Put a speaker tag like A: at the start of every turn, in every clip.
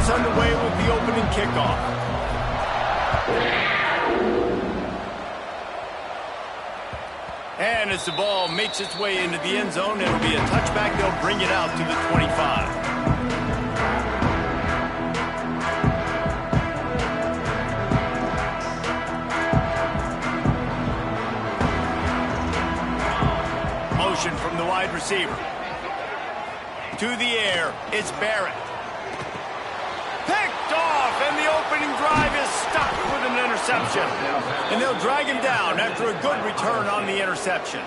A: goes underway with the opening kickoff. And as the ball makes its way into the end zone, it'll be a touchback. They'll bring it out to the 25. Motion from the wide receiver. To the air, it's Barrett. Picked off, and the opening drive is stuck with an interception. And they'll drag him down after a good return on the interception.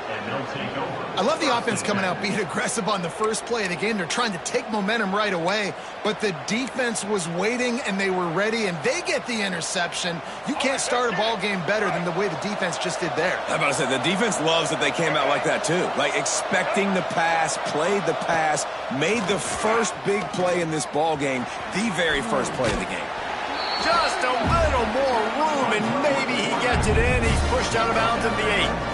B: I love the offense coming out being aggressive on the first play of the game. They're trying to take momentum right away, but the defense was waiting, and they were ready, and they get the interception. You can't start a ball game better than the way the defense just did there.
C: I'm about to say, the defense loves that they came out like that, too. Like, expecting the pass, played the pass, made the first big play in this ball game, the very first play of the game.
A: Just a little more room, and maybe he gets it in. He's pushed out of bounds at the 8.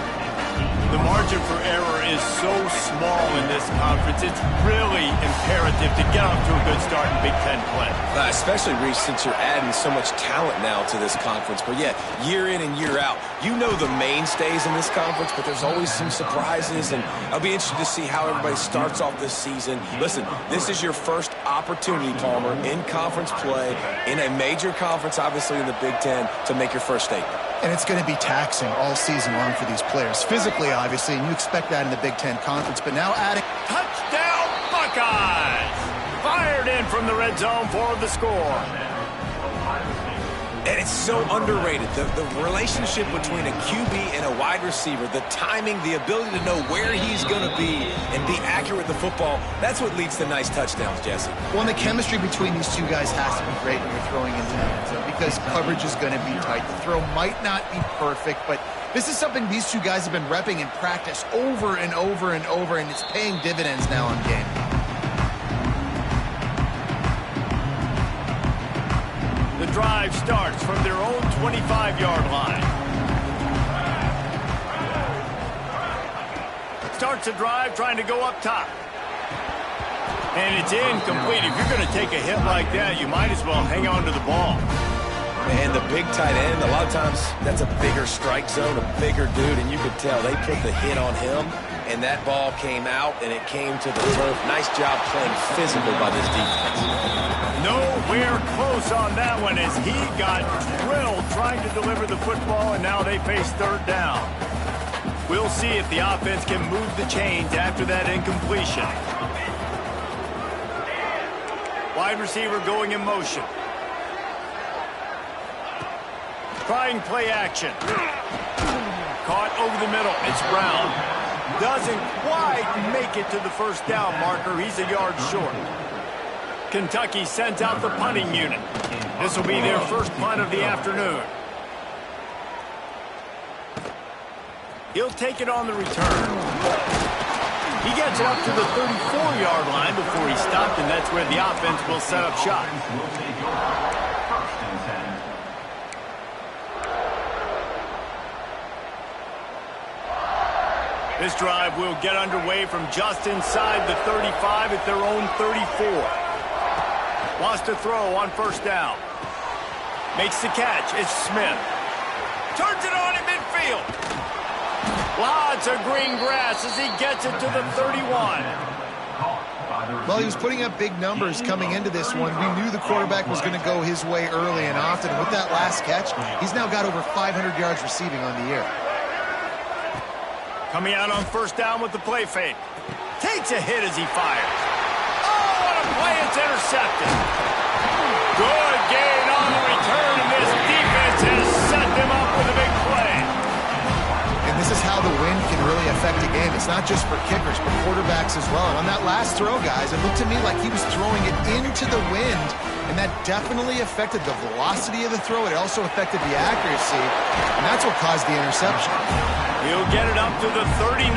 A: The margin for error is so small in this conference. It's really imperative to get off to a good start in Big Ten play.
C: Especially, Reese, since you're adding so much talent now to this conference. But, yeah, year in and year out, you know the mainstays in this conference, but there's always some surprises, and I'll be interested to see how everybody starts off this season. Listen, this is your first opportunity, Palmer, in conference play, in a major conference, obviously in the Big Ten, to make your first statement.
B: And it's going to be taxing all season long for these players. Physically, obviously, and you expect that in the Big Ten Conference. But now adding...
A: Touchdown, Buckeyes! Fired in from the red zone for the score.
C: And it's so underrated. The relationship between a QB and a wide receiver, the timing, the ability to know where he's going to be and be accurate with the football, that's what leads to nice touchdowns, Jesse.
B: Well, and the chemistry between these two guys has to be great when you're throwing into the end zone because coverage is going to be tight. The throw might not be perfect, but this is something these two guys have been repping in practice over and over and over, and it's paying dividends now in game.
A: The drive starts from their own 25-yard line. Starts a drive trying to go up top. And it's incomplete. If you're going to take a hit like that, you might as well hang on to the ball.
C: And the big tight end, a lot of times that's a bigger strike zone, a bigger dude, and you could tell they put the hit on him, and that ball came out, and it came to the turf. Nice job playing physical by this defense.
A: Nowhere close on that one as he got drilled trying to deliver the football, and now they face third down. We'll see if the offense can move the chains after that incompletion. Wide receiver going in motion. Trying play action. Caught over the middle. It's Brown. Doesn't quite make it to the first down marker. He's a yard short. Kentucky sends out the punting unit. This will be their first punt of the afternoon. He'll take it on the return. He gets it up to the 34-yard line before he stopped, and that's where the offense will set up shop. This drive will get underway from just inside the 35 at their own 34. Wants to throw on first down. Makes the catch. It's Smith. Turns it on in midfield. Lots of green grass as he gets it to the 31.
B: Well, he was putting up big numbers coming into this one. We knew the quarterback was going to go his way early and often. And with that last catch, he's now got over 500 yards receiving on the year.
A: Coming out on first down with the play fake. Takes a hit as he fires. Oh, what a play. It's intercepted. Good gain on the return, and this defense has set them up with a big play.
B: And this is how the wind can really affect a game. It's not just for kickers, but quarterbacks as well. And on that last throw, guys, it looked to me like he was throwing it into the wind, and that definitely affected the velocity of the throw. It also affected the accuracy, and that's what caused the interception.
A: He'll get it up to the 39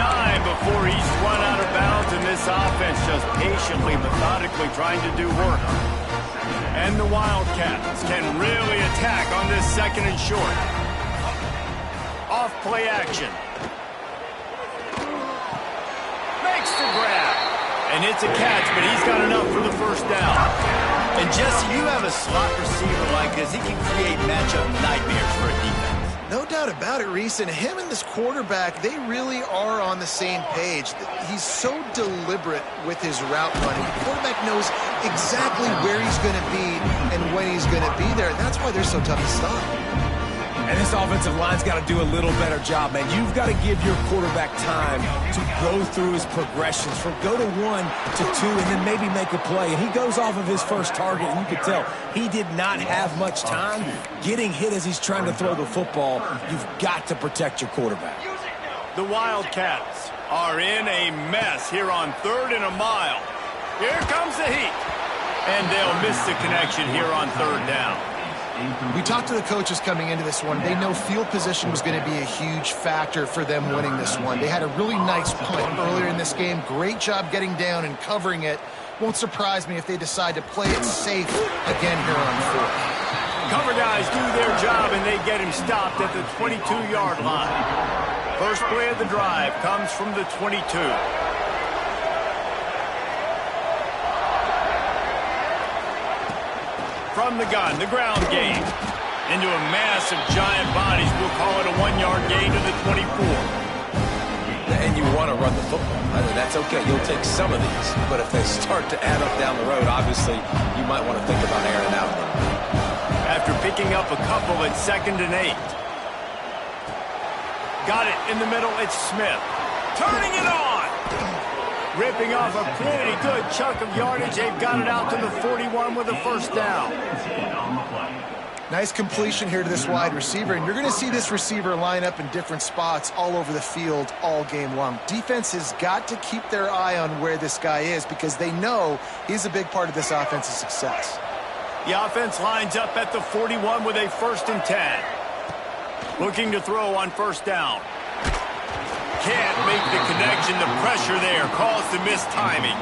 A: before he's run out of bounds, and this offense just patiently, methodically trying to do work. And the Wildcats can really attack on this second and short. Off play action. Makes the grab. And it's a catch, but he's got enough for the first down. And Jesse, you have a slot receiver like this, he can create matchup nightmares for a defense.
B: No doubt about it, Reese. And him and this quarterback, they really are on the same page. He's so deliberate with his route running. The quarterback knows exactly where he's going to be and when he's going to be there. And that's why they're so tough to stop.
C: And this offensive line's got to do a little better job, man. You've got to give your quarterback time to go through his progressions from go to 1 to 2 and then maybe make a play. And he goes off of his first target, and you can tell he did not have much time getting hit as he's trying to throw the football. You've got to protect your quarterback.
A: The Wildcats are in a mess here on 3rd and a mile. Here comes the heat. And they'll miss the connection here on 3rd down.
B: We talked to the coaches coming into this one. They know field position was going to be a huge factor for them winning this one. They had a really nice punt earlier in this game. Great job getting down and covering it. Won't surprise me if they decide to play it safe again here on 4th.
A: Cover guys do their job, and they get him stopped at the 22-yard line. First play of the drive comes from the 22. From the gun, the ground game. Into a mass of giant bodies, we'll call it a 1-yard gain to the 24.
C: And you want to run the football. I mean, that's okay. You'll take some of these. But if they start to add up down the road, obviously, you might want to think about airing out.
A: After picking up a couple at 2nd and 8. Got it in the middle, it's Smith. Turning it on! Ripping off a pretty good chunk of yardage. They've got it out to the 41 with a first down.
B: Nice completion here to this wide receiver, and you're going to see this receiver line up in different spots all over the field all game long. Defense has got to keep their eye on where this guy is because they know he's a big part of this offense's success.
A: The offense lines up at the 41 with a 1st and 10. Looking to throw on first down. Can't make the connection. The pressure there caused the missed timing.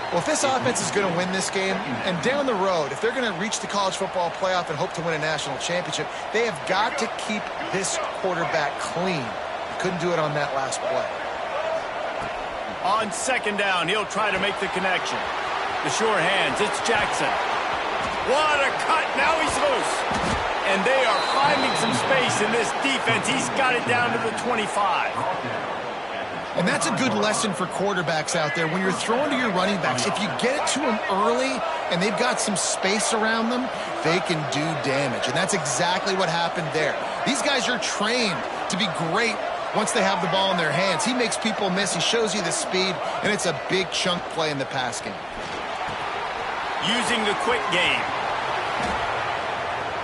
B: Well, if this offense is going to win this game, and down the road, if they're going to reach the college football playoff and hope to win a national championship, they have got to keep this quarterback clean. Couldn't do it on that last play.
A: On 2nd down, he'll try to make the connection. The sure hands, it's Jackson. What a cut, now he's loose. And they are finding some space in this defense. He's got it down to the 25.
B: And that's a good lesson for quarterbacks out there. When you're throwing to your running backs, if you get it to them early and they've got some space around them, they can do damage. And that's exactly what happened there. These guys are trained to be great once they have the ball in their hands. He makes people miss. He shows you the speed, and it's a big chunk play in the pass game.
A: Using the quick game.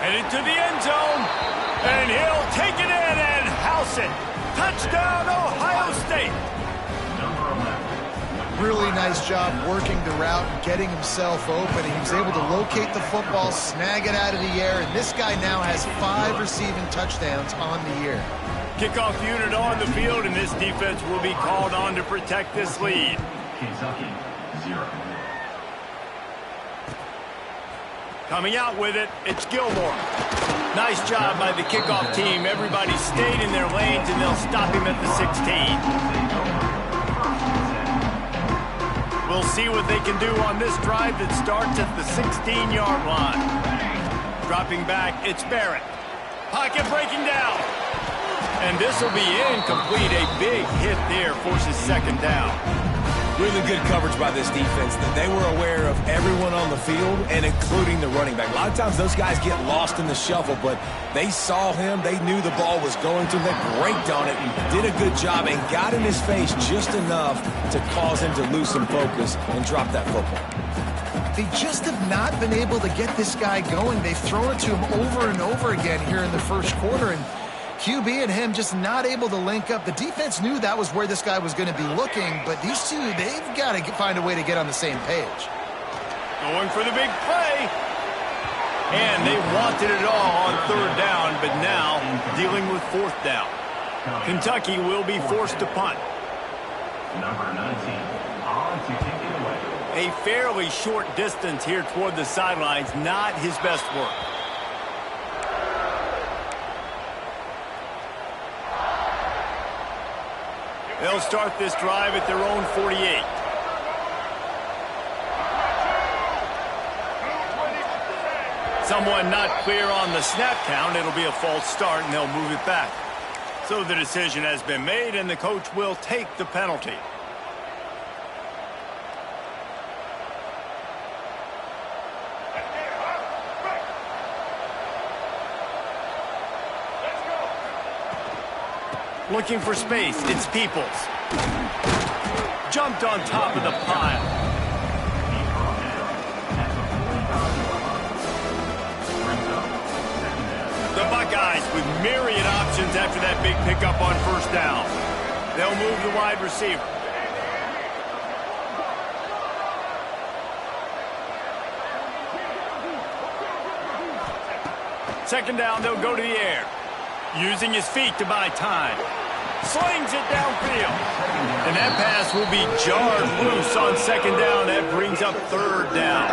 A: Headed to the end zone, and he'll take it in and house it. Touchdown, Ohio State.
B: Really nice job working the route and getting himself open. He was able to locate the football, snag it out of the air, and this guy now has 5 receiving touchdowns on the year.
A: Kickoff unit on the field, and this defense will be called on to protect this lead.
D: Kentucky, 0.
A: Coming out with it, it's Gilmore. Nice job by the kickoff team. Everybody stayed in their lanes, and they'll stop him at the 16. We'll see what they can do on this drive that starts at the 16-yard line. Dropping back, it's Barrett. Pocket breaking down. And this will be incomplete. A big hit there forces 2nd down.
C: Really good coverage by this defense. They were aware of everyone on the field and including the running back. A lot of times those guys get lost in the shuffle, but they saw him. They knew the ball was going to them. They braked on it, did a good job, and got in his face just enough to cause him to lose some focus and drop that football.
B: They just have not been able to get this guy going. They've thrown it to him over and over again here in the first quarter, and QB and him just not able to link up. The defense knew that was where this guy was going to be looking, but these two, they've got to find a way to get on the same page.
A: Going for the big play. And they wanted it all on 3rd down, but now dealing with 4th down. Kentucky will be forced to punt.
D: Number 19, on to kick it away.
A: A fairly short distance here toward the sidelines, not his best work. They'll start this drive at their own 48. someone not clear on the snap count, it'll be a false start, and they'll move it back. So the decision has been made, and the coach will take the penalty. Looking for space, it's Peoples. Jumped on top of the pile. The Buckeyes with myriad options after that big pickup on first down. They'll move the wide receiver. Second down, they'll go to the air. Using his feet to buy time. Slings it downfield. And that pass will be jarred loose on second down. That brings up third down.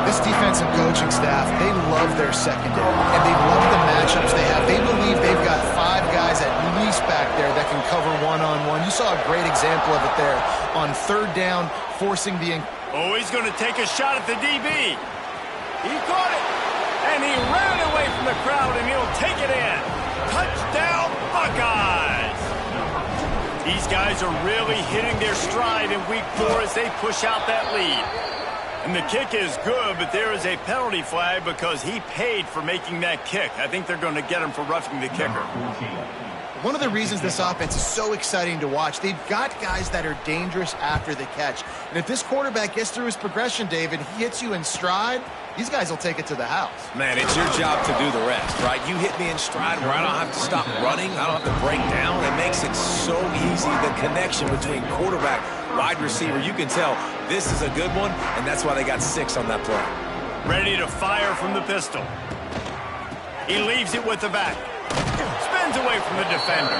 B: This defensive coaching staff, they love their secondary, and they love the matchups they have. They believe they've got 5 guys at least back there that can cover one-on-one. You saw a great example of it there on third down, forcing the...
A: Oh, he's going to take a shot at the DB. He caught it, and he ran away from the crowd, and he'll take it in. Touchdown, Buckeyes! These guys are really hitting their stride in week 4 as they push out that lead. And the kick is good, but there is a penalty flag because he paid for making that kick. I think they're going to get him for roughing the kicker.
B: One of the reasons this offense is so exciting to watch, they've got guys that are dangerous after the catch. And if this quarterback gets through his progression, David, he hits you in stride, these guys will take it to the house.
C: Man, it's your job to do the rest, right? You hit me in stride where I don't have to stop running. I don't have to break down. It makes it so easy, the connection between quarterback, wide receiver. You can tell this is a good one, and that's why they got 6 on that play.
A: Ready to fire from the pistol. He leaves it with the back. Spins away from the defender.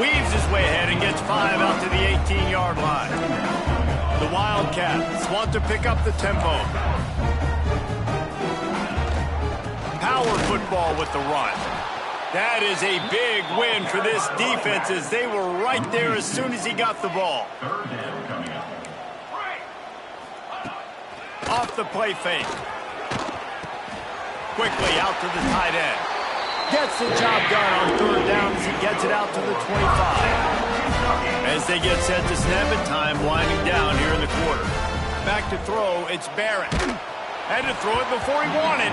A: Weaves his way ahead and gets 5 out to the 18-yard line. The Wildcats want to pick up the tempo. Power football with the run. That is a big win for this defense as they were right there as soon as he got the ball. Off the play fake. Quickly out to the tight end. Gets the job done on third down as he gets it out to the 25. As they get set to snap it, time winding down here in the quarter. Back to throw, it's Barrett. Had to throw it before he wanted.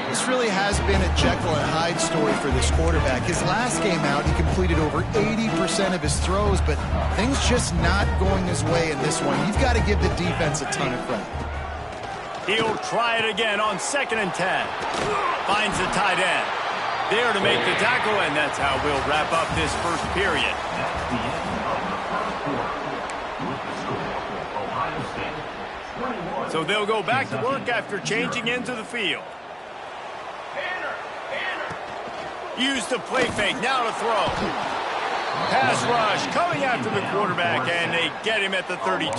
B: This really has been a Jekyll and Hyde story for this quarterback. His last game out, he completed over 80% of his throws, but things just not going his way in this one. You've got to give the defense a ton of credit.
A: He'll try it again on 2nd and 10. Finds the tight end. There to make the tackle, and that's how we'll wrap up this first period. So they'll go back to work after changing into the field. Use the play fake, now to throw. Pass rush coming after the quarterback, and they get him at the 32.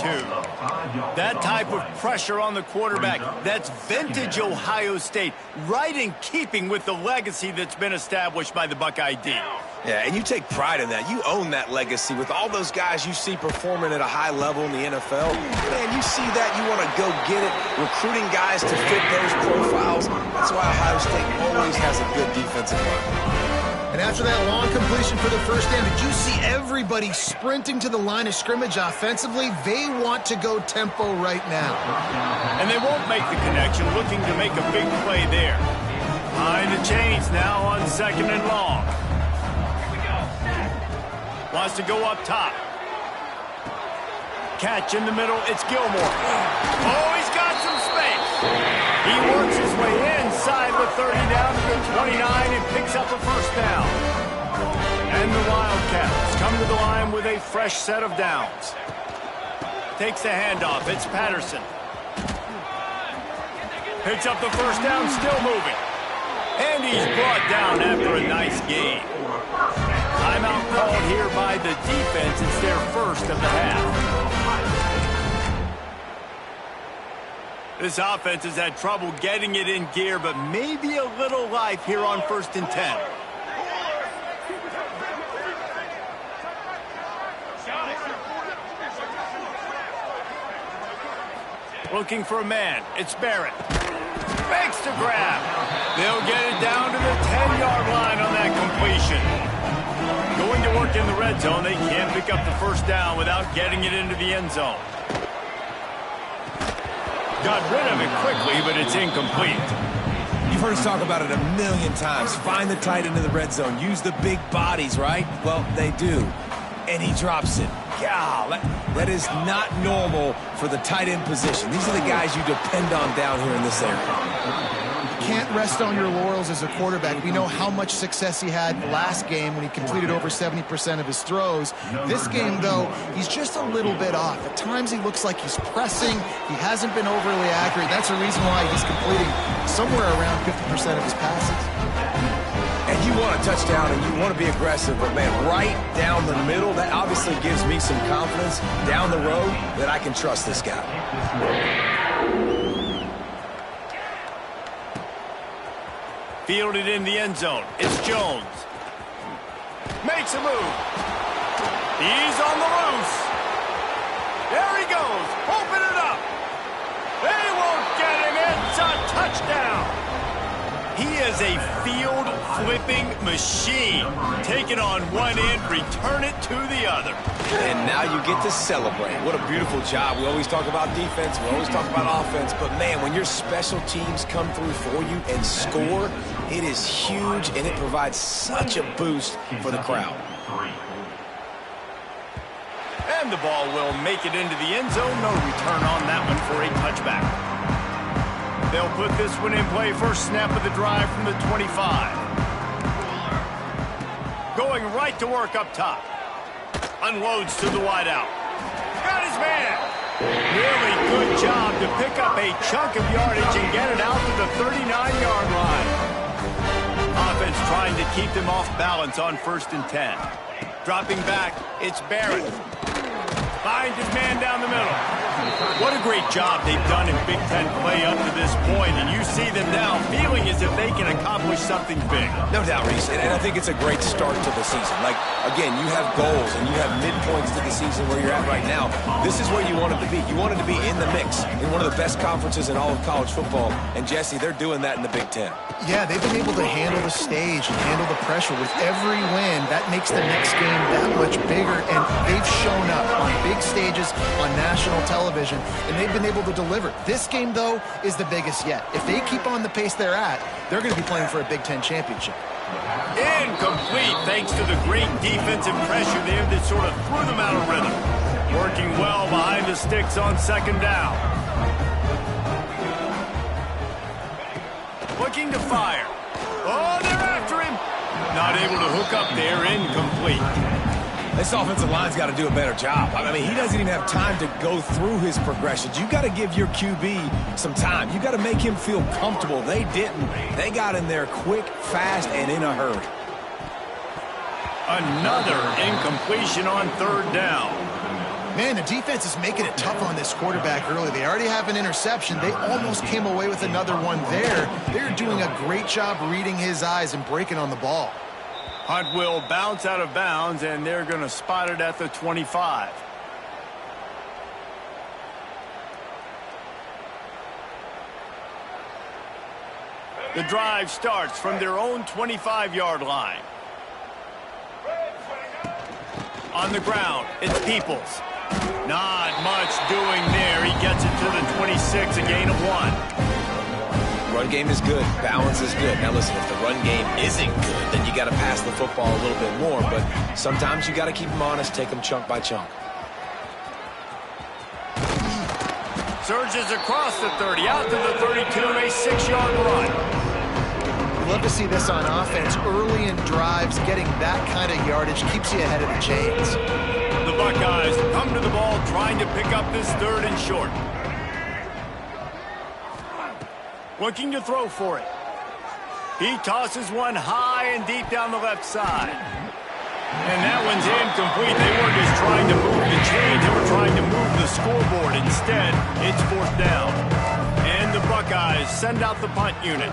A: That type of pressure on the quarterback, that's vintage Ohio State, right in keeping with the legacy that's been established by the Buckeye D.
C: Yeah, and you take pride in that. You own that legacy with all those guys you see performing at a high level in the NFL. Man, you see that, you want to go get it, recruiting guys to fit those profiles. That's why Ohio State always has a good defensive line.
B: And after that long completion for the first down, did you see everybody sprinting to the line of scrimmage offensively? They want to go tempo right now.
A: And they won't make the connection, looking to make a big play there. Behind the chains now on 2nd and long. Wants to go up top. Catch in the middle, it's Gilmore. Oh, he's got some space. He works his way inside the 30 down to the 29 and picks up a first down. And the Wildcats come to the line with a fresh set of downs. Takes the handoff, it's Patterson. Picks up the first down, still moving. And he's brought down after a nice game. Timeout called here by the defense. It's their first of the half. This offense has had trouble getting it in gear, but maybe a little life here on 1st and 10. Looking for a man. It's Barrett. Makes the grab. They'll get it down to the 10-yard line on that completion. Going to work in the red zone, they can't pick up the first down without getting it into the end zone. Got rid of it quickly, but it's incomplete.
C: You've heard us talk about it a million times. Find the tight end in the red zone. Use the big bodies, right? Well, they do. And he drops it. God, that is not normal for the tight end position. These are the guys you depend on down here in this area.
B: Can't rest on your laurels as a quarterback. We know how much success he had last game when he completed over 70% of his throws. This game, though, he's just a little bit off. At times he looks like he's pressing. He hasn't been overly accurate. That's the reason why he's completing somewhere around 50% of his passes.
C: And you want a touchdown and you want to be aggressive, but man, right down the middle, that obviously gives me some confidence down the road that I can trust this guy.
A: Fielded in the end zone. It's Jones. Makes a move. He's on the loose. There he goes. Open it up. They won't get him. It's a touchdown. He is a field-flipping machine. Take it on one end, return it to the other.
C: And now you get to celebrate. What a beautiful job. We always talk about defense. We always talk about offense. But, man, when your special teams come through for you and score, it is huge, and it provides such a boost for the crowd.
A: And the ball will make it into the end zone. No return on that one for a touchback. They'll put this one in play. First snap of the drive from the 25. Going right to work up top. Unloads to the wideout. Got his man. Really good job to pick up a chunk of yardage and get it out to the 39-yard line. Offense trying to keep them off balance on 1st and 10. Dropping back, it's Barrett. Finds his man down the middle. What a great job they've done in Big Ten play up to this point, and you see them now feeling as if they can accomplish something big.
C: No doubt, Reese, and I think it's a great start to the season. Like, again, you have goals and you have midpoints to the season where you're at right now. This is where you want it to be. You want it to be in the mix in one of the best conferences in all of college football, and Jesse, they're doing that in the Big Ten.
B: Yeah, they've been able to handle the stage and handle the pressure. With every win, that makes the next game that much bigger, and they've shown up on big stages on national television, and they've been able to deliver. This game, though, is the biggest yet. If they keep on the pace they're at, they're going to be playing for a Big Ten championship.
A: Incomplete, thanks to the great defensive pressure there that sort of threw them out of rhythm. Working well behind the sticks on 2nd down. Looking to fire. Oh, they're after him. Not able to hook up there. Incomplete.
C: This offensive line's got to do a better job. I mean, he doesn't even have time to go through his progressions. You got to give your QB some time. You got to make him feel comfortable. They didn't. They got in there quick, fast, and in a hurry.
A: Another incompletion on 3rd down.
B: Man, the defense is making it tough on this quarterback early. They already have an interception. They almost came away with another one there. They're doing a great job reading his eyes and breaking on the ball.
A: Hunt will bounce out of bounds, and they're going to spot it at the 25. The drive starts from their own 25-yard line. On the ground, it's Peoples. Not much doing there. He gets it to the 26, a gain of 1.
C: Run game is good. Balance is good. Now listen, if the run game isn't good, then you got to pass the football a little bit more. But sometimes you got to keep them honest, take them chunk by chunk.
A: Surges across the 30, out to the 32, a 6-yard run.
B: We love to see this on offense. Early in drives, getting that kind of yardage keeps you ahead of the chains.
A: The Buckeyes come to the ball, trying to pick up this 3rd and short. Looking to throw for it. He tosses one high and deep down the left side. And that one's incomplete. They weren't just trying to move the chains. They were trying to move the scoreboard. Instead, it's 4th down. And the Buckeyes send out the punt unit.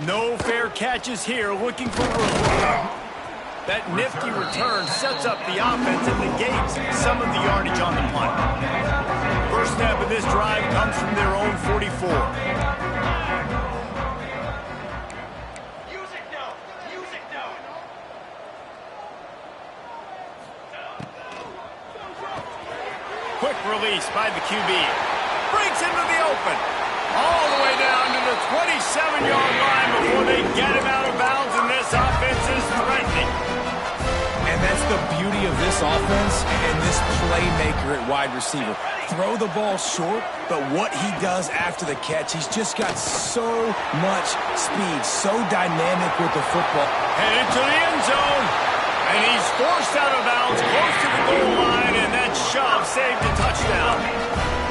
A: No fair catches here. Looking for room. That nifty return sets up the offense and negates some of the yardage on the punt. 1st this drive comes from their own 44. Quick release by the QB. Breaks into the open. All the way down to the 27-yard line before they get him out of bounds, and this offense is threatening.
C: And that's the beauty of this offense and this playmaker at wide receiver. Throw the ball short, but what he does after the catch, he's just got so much speed, so dynamic with the football.
A: Headed to the end zone, and he's forced out of bounds close to the goal line, and that shove saved a touchdown.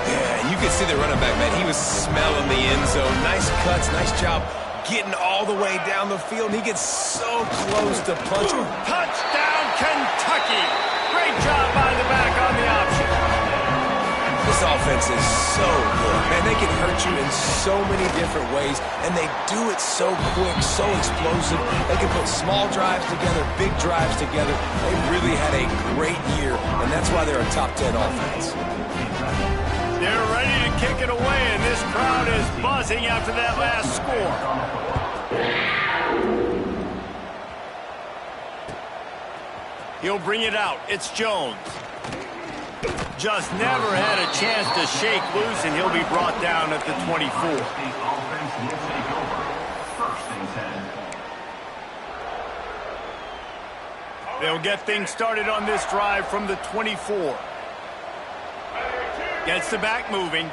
C: Yeah, you can see the running back, man. He was smelling the end zone. Nice cuts, nice job getting all the way down the field. He gets so close to punching.
A: Touchdown, Kentucky. Great job by the back on the option.
C: This offense is so good. Man, they can hurt you in so many different ways, and they do it so quick, so explosive. They can put small drives together, big drives together. They really had a great year, and that's why they're a top 10 offense.
A: They're ready to kick it away, and this crowd is buzzing after that last score. He'll bring it out. It's Jones. Just never had a chance to shake loose, and he'll be brought down at the 24. They'll get things started on this drive from the 24. Gets the back moving.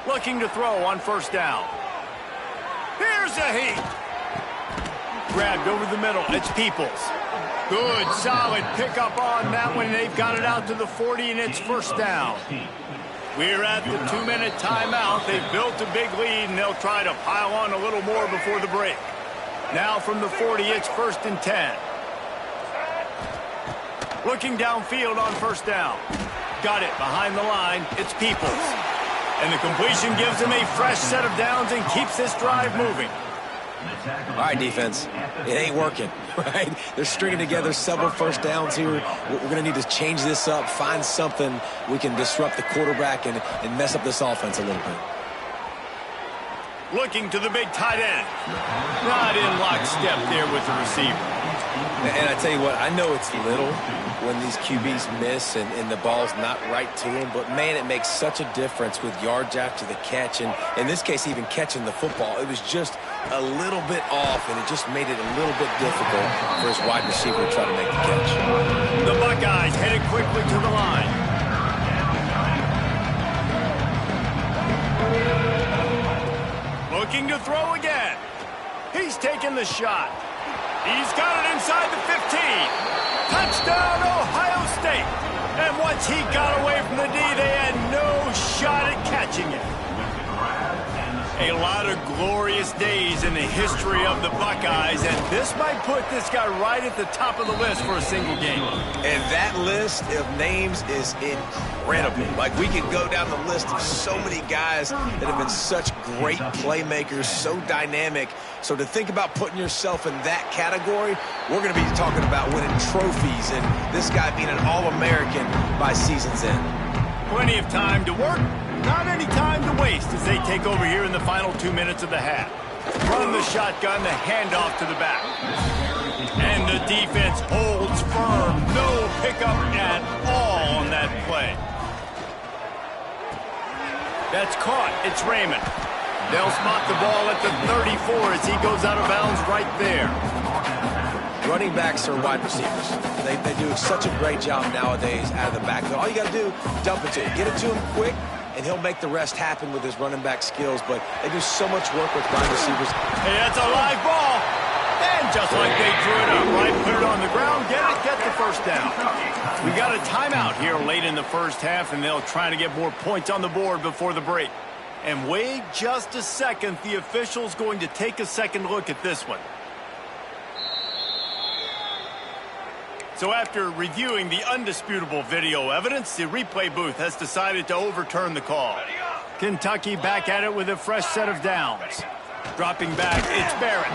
A: Looking to throw on first down. Here's a heat. Grabbed over the middle. It's Peoples. Good, solid pickup on that one. They've got it out to the 40, and it's first down. We're at the 2-minute timeout. They've built a big lead, and they'll try to pile on a little more before the break. Now from the 40, it's 1st and 10. Looking downfield on first down. Got it behind the line. It's Peoples. And the completion gives him a fresh set of downs and keeps this drive moving.
C: All right, defense. It ain't working, right? They're stringing together several first downs here. We're going to need to change this up, find something we can disrupt the quarterback and mess up this offense a little bit.
A: Looking to the big tight end. Not in lockstep there with the receiver.
C: And I tell you what, I know it's little when these QBs miss and the ball's not right to them, but man, it makes such a difference with yards after the catch, and in this case, even catching the football. It was just a little bit off, and it just made it a little bit difficult for his wide receiver to try to make the catch.
A: The Buckeyes headed quickly to the line. Looking to throw again. He's taking the shot. He's got it inside the 15. Touchdown, Ohio State. And once he got away from the D, they had no shot at catching it. A lot of glorious days in the history of the Buckeyes, and this might put this guy right at the top of the list for a single game.
C: And that list of names is incredible. Like, we could go down the list of so many guys that have been such great playmakers, so dynamic. So to think about putting yourself in that category, we're going to be talking about winning trophies and this guy being an All-American by season's end.
A: Plenty of time to work. Not any time to waste as they take over here in the final 2 minutes of the half. Run the shotgun, the handoff to the back. And the defense holds firm. No pickup at all on that play. That's caught. It's Raymond. They'll spot the ball at the 34 as he goes out of bounds right there.
C: Running backs are wide receivers. They do such a great job nowadays out of the backfield. All you got to do, dump it to him. Get it to him quick, and he'll make the rest happen with his running back skills. But they do so much work with wide receivers.
A: Hey, that's a live ball. And just like they drew it up, right? Put it on the ground, get it, get the first down. We got a timeout here late in the first half, and they'll try to get more points on the board before the break. And wait just a second. The official's going to take a second look at this one. So after reviewing the undisputable video evidence, the replay booth has decided to overturn the call. Kentucky back at it with a fresh set of downs. Dropping back, it's Barrett.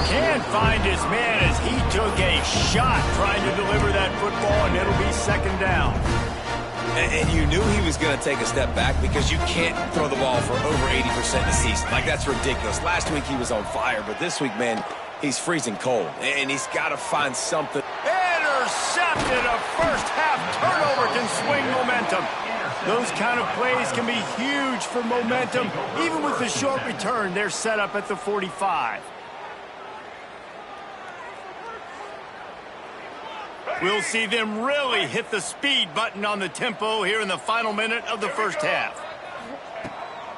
A: Can't find his man as he took a shot trying to deliver that football, and it'll be second down.
C: And you knew he was going to take a step back because you can't throw the ball for over 80% a season. Like, that's ridiculous. Last week he was on fire, but this week, man, he's freezing cold. And he's got to find something.
A: Intercepted. A first-half turnover can swing momentum. Those kind of plays can be huge for momentum. Even with the short return, they're set up at the 45. We'll see them really hit the speed button on the tempo here in the final minute of the first half.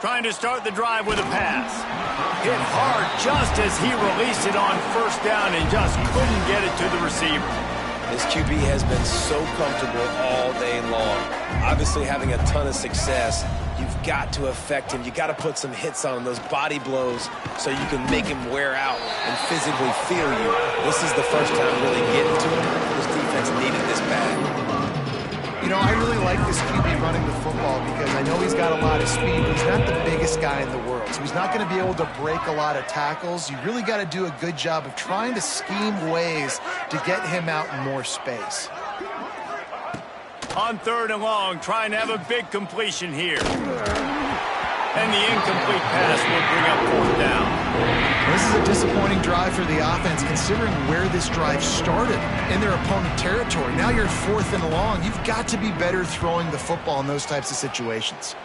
A: Trying to start the drive with a pass. Hit hard just as he released it on first down and just couldn't get it to the receiver.
C: This QB has been so comfortable all day long. Obviously having a ton of success. You've got to affect him. You got to put some hits on him, those body blows, so you can make him wear out and physically feel you. This is the first time really getting to him. This defense needed this bad.
B: You know, I really like this QB running the football because I know he's got a lot of speed, but he's not the biggest guy in the world. So he's not going to be able to break a lot of tackles. You really got to do a good job of trying to scheme ways to get him out in more space.
A: On 3rd and long, trying to have a big completion here. And the incomplete pass will bring up 4th down.
B: This is a disappointing drive for the offense, considering where this drive started, in their opponent territory. Now you're 4th and long. You've got to be better throwing the football in those types of situations.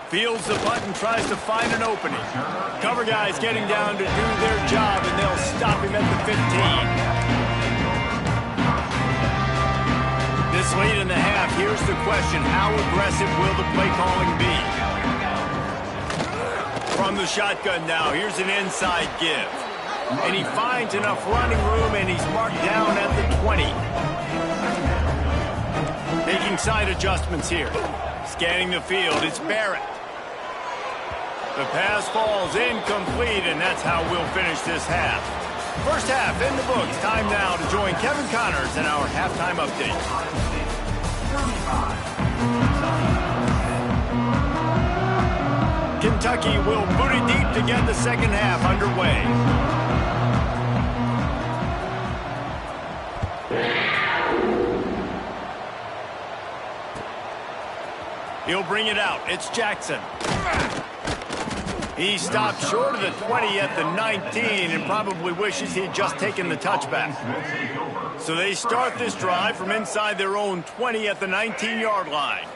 A: Fields the button, tries to find an opening. Cover guys getting down to do their job, and they'll stop him at the 15. This late in the half, here's the question. How aggressive will the play calling be? From the shotgun now, here's an inside give. And he finds enough running room, and he's marked down at the 20. Making side adjustments here. Scanning the field, it's Barrett. The pass falls incomplete, and that's how we'll finish this half. First half in the books. Time now to join Kevin Connors in our halftime update. Kentucky will boot it deep to get the second half underway. He'll bring it out. It's Jackson. He stopped short of the 20 at the 19 and probably wishes he'd just taken the touchback. So they start this drive from inside their own 20 at the 19-yard line.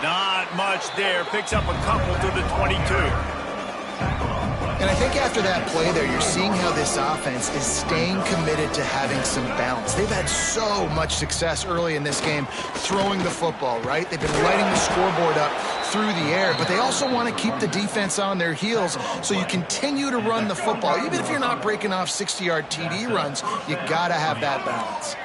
A: Not much there. Picks up a couple to the 22.
B: And I think after that play there, you're seeing how this offense is staying committed to having some balance. They've had so much success early in this game throwing the football, right? They've been lighting the scoreboard up through the air, but they also want to keep the defense on their heels, so you continue to run the football. Even if you're not breaking off 60-yard TD runs, you got to have that balance.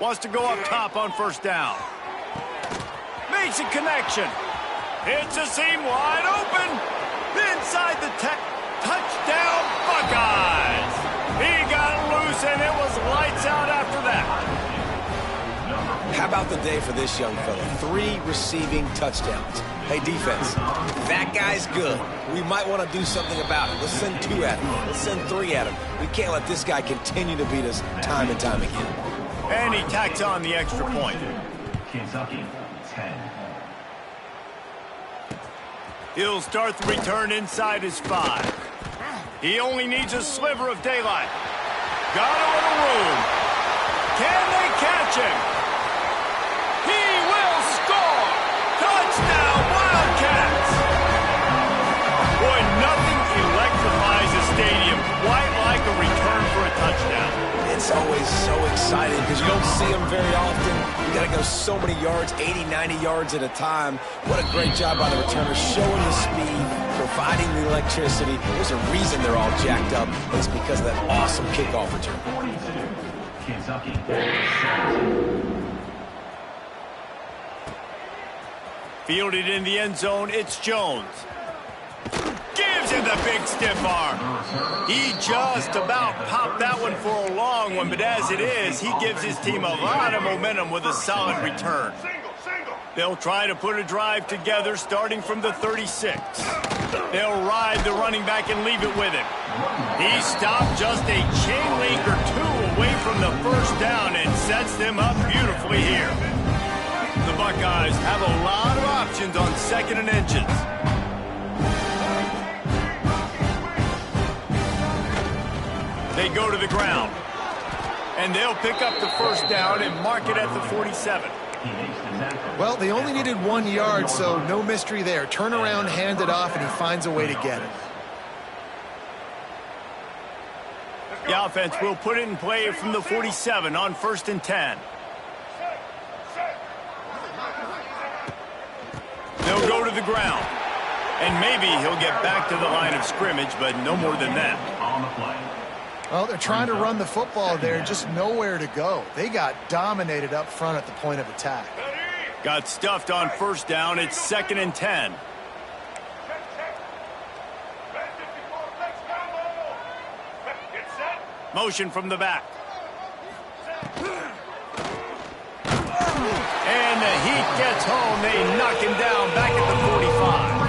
A: Wants to go up top on first down. Makes a connection. Hits a seam wide open. Inside the touchdown Buckeyes. He got loose and it was lights out after that.
C: How about the day for this young fella? 3 receiving touchdowns. Hey, defense, that guy's good. We might want to do something about it. Let's send 2 at him. Let's send 3 at him. We can't let this guy continue to beat us time and time again.
A: And he tacks on the extra point.
D: Kentucky, 10.
A: He'll start the return inside his 5. He only needs a sliver of daylight. Got a little room. Can they catch him? He will score! Touchdown, Wildcats! Boy, nothing electrifies a stadium quite like a return for a touchdown.
C: It's always so exciting because you don't see them very often. You got to go so many yards, 80, 90 yards at a time. What a great job by the returner, showing the speed, providing the electricity. There's a reason they're all jacked up. It's because of that awesome kickoff return.
D: 42, Kentucky, 17.
A: Fielded in the end zone, it's Jones. Gives him the big stiff arm. He just about popped that one for a long one, but as it is, he gives his team a lot of momentum with a solid return. They'll try to put a drive together starting from the 36. They'll ride the running back and leave it with him. He stopped just a chain link or two away from the first down and sets them up beautifully here. The Buckeyes have a lot of options on 2nd and inches. They go to the ground. And they'll pick up the first down and mark it at the 47.
B: Well, they only needed 1 yard, so no mystery there. Turn around, hand it off, and he finds a way to get it.
A: The offense will put it in play from the 47 on 1st and 10. They'll go to the ground. And maybe he'll get back to the line of scrimmage, but no more than that.
D: On the play.
B: Well, they're trying to run the football there, just nowhere to go. They got dominated up front at the point of attack.
A: Got stuffed on 1st down. It's 2nd and 10. Motion from the back. And the heat gets home. They knock him down back at the 45.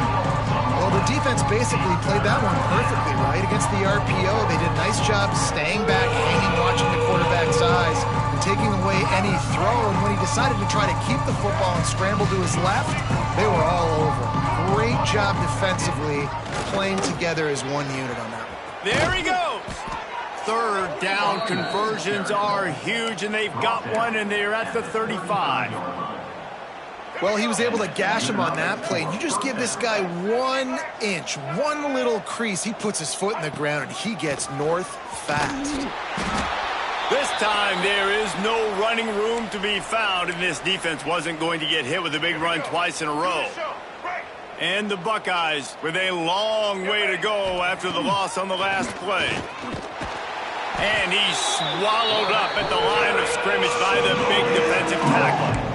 B: Well, the defense basically played that one perfectly, right? Against the RPO, they did a nice job staying back, hanging, watching the quarterback's eyes, and taking away any throw. And when he decided to try to keep the football and scramble to his left, they were all over. Great job defensively, playing together as one unit on that one.
A: There he goes. 3rd down conversions are huge, and they've got one, and they're at the 35.
B: Well, he was able to gash him on that play. You just give this guy 1 inch, one little crease, he puts his foot in the ground, and he gets north fast.
A: This time there is no running room to be found, and this defense wasn't going to get hit with a big run twice in a row. And the Buckeyes with a long way to go after the loss on the last play. And he's swallowed up at the line of scrimmage by the big defensive tackle.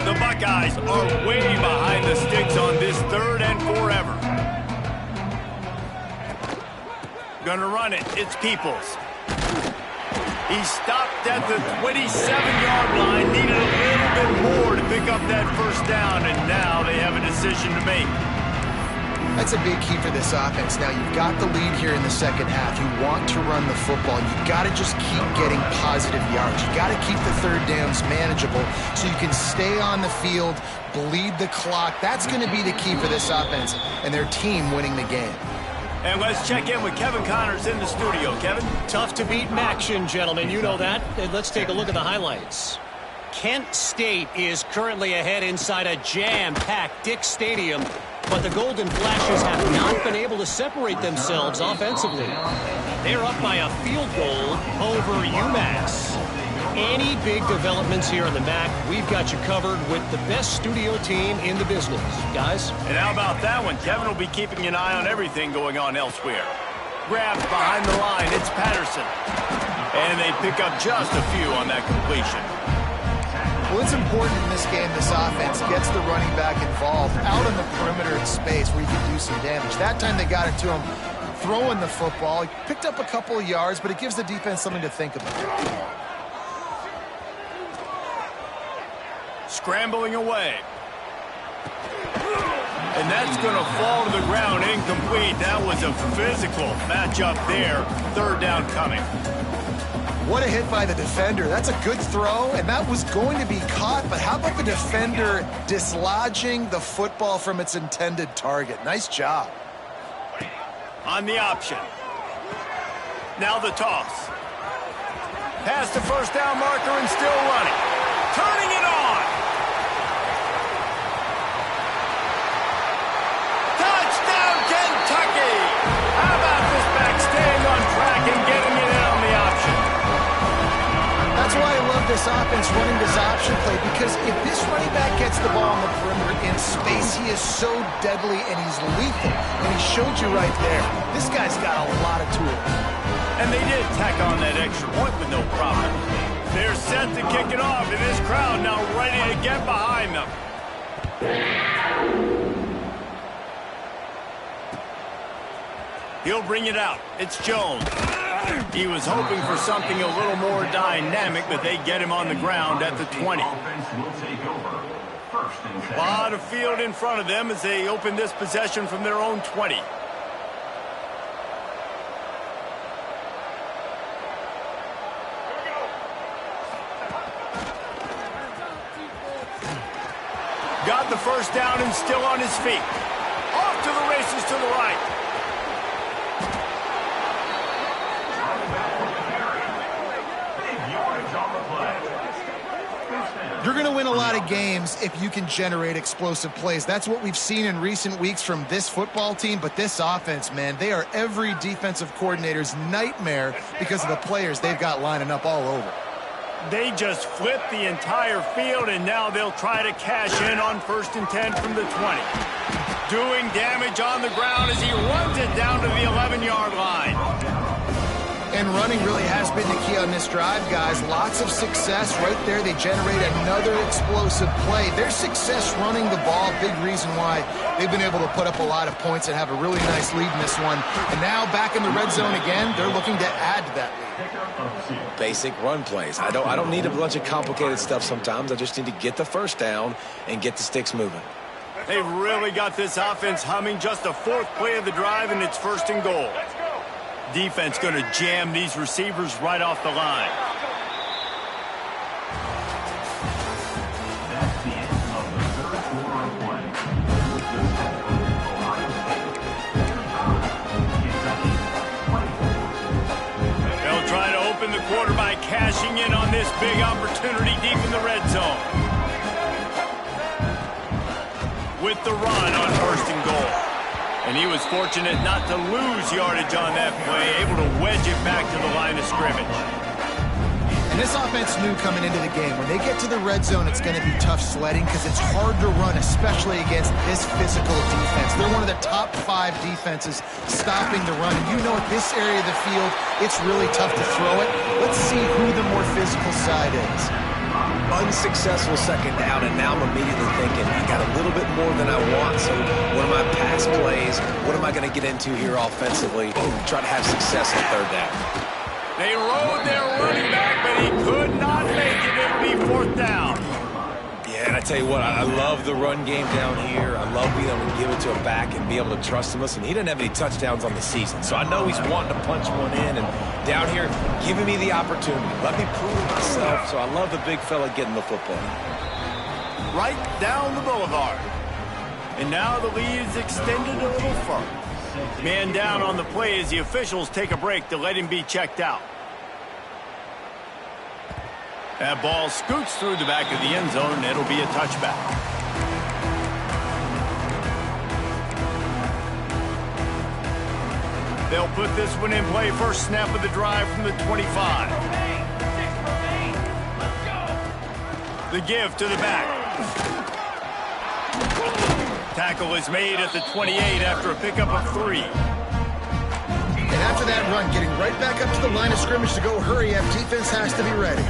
A: The Buckeyes are way behind the sticks on this 3rd and forever. Gonna run it. It's Peoples. He stopped at the 27-yard line, needed a little bit more to pick up that first down, and now they have a decision to make.
B: That's a big key for this offense. Now, you've got the lead here in the second half. You want to run the football. You've got to just keep getting positive yards. You've got to keep the 3rd downs manageable so you can stay on the field, bleed the clock. That's going to be the key for this offense and their team winning the game.
A: And let's check in with Kevin Connors in the studio. Kevin?
E: Tough to beat in action, gentlemen. You know that. And let's take a look at the highlights. Kent State is currently ahead inside a jam-packed Dick Stadium, but the Golden Flashes have not been able to separate themselves offensively. They're up by a field goal over UMass. Any big developments here in the MAC, we've got you covered with the best studio team in the business. Guys?
A: And how about that one? Kevin will be keeping an eye on everything going on elsewhere. Grabs behind the line. It's Patterson. And they pick up just a few on that completion.
B: Well, it's important in this game this offense gets the running back involved out on the perimeter in space where you can do some damage. That time they got it to him throwing the football. He picked up a couple of yards, but it gives the defense something to think about.
A: Scrambling away. And that's going to fall to the ground, incomplete. That was a physical matchup there. 3rd down coming.
B: What a hit by the defender. That's a good throw, and that was going to be caught, but how about the defender dislodging the football from its intended target? Nice job.
A: On the option. Now the toss. Past the first down marker and still running. Turning it on. Touchdown, Kentucky! How about this back staying on track and getting it in on the option?
B: That's why I love this offense running this option play, because if this running back gets the ball on the perimeter in space, he is so deadly and he's lethal. And he showed you right there. This guy's got a lot of tools.
A: And they did tack on that extra point with no problem. They're set to kick it off, and this crowd now ready to get behind them. He'll bring it out. It's Jones. He was hoping for something a little more dynamic, but they get him on the ground at the 20. A lot of field in front of them as they open this possession from their own 20. Got the first down and still on his feet. Off to the races to the right.
B: You're going to win a lot of games if you can generate explosive plays. That's what we've seen in recent weeks from this football team, but this offense, man, they are every defensive coordinator's nightmare because of the players they've got lining up all over.
A: They just flipped the entire field, and now they'll try to cash in on 1st and 10 from the 20. Doing damage on the ground as he runs it down to the 11-yard line.
B: And running really has been the key on this drive, guys. Lots of success right there. They generate another explosive play. Their success running the ball, big reason why they've been able to put up a lot of points and have a really nice lead in this one. And now back in the red zone again, they're looking to add to that lead.
C: Basic run plays. I don't need a bunch of complicated stuff sometimes. I just need to get the first down and get the sticks moving.
A: They've really got this offense humming. Just the 4th play of the drive, and it's 1st and goal. Defense going to jam these receivers right off the line.
D: That's the end of the 3rd quarter of play.
A: They'll try to open the quarter by cashing in on this big opportunity deep in the red zone. With the run on 1st and goal. And he was fortunate not to lose yardage on that play, able to wedge it back to the line of scrimmage.
B: And this offense knew coming into the game, when they get to the red zone, it's going to be tough sledding because it's hard to run, especially against this physical defense. They're one of the top 5 defenses stopping the run. And you know, at this area of the field, it's really tough to throw it. Let's see who the more physical side is.
C: Unsuccessful 2nd down, and now I'm immediately thinking, I got a little bit more than I want, so what are my pass plays? What am I going to get into here offensively to try to have success on 3rd down?
A: They rode their running back, but he could not make it. It'll be 4th down.
C: Yeah, and I tell you what, I love the run game down here. I love being able to give it to him back and be able to trust him. Listen, he doesn't have any touchdowns on the season, so I know he's wanting to punch one in, and down here, giving me the opportunity. Let me prove myself, so I love the big fella getting the football.
A: Right down the boulevard. And now the lead is extended a little further. Man down on the play as the officials take a break to let him be checked out. That ball scoots through the back of the end zone, and it'll be a touchback. They'll put this one in play. First snap of the drive from the 25. The give to the back. Tackle is made at the 28 after a pickup of 3.
B: And after that run, getting right back up to the line of scrimmage to go hurry up, defense has to be ready.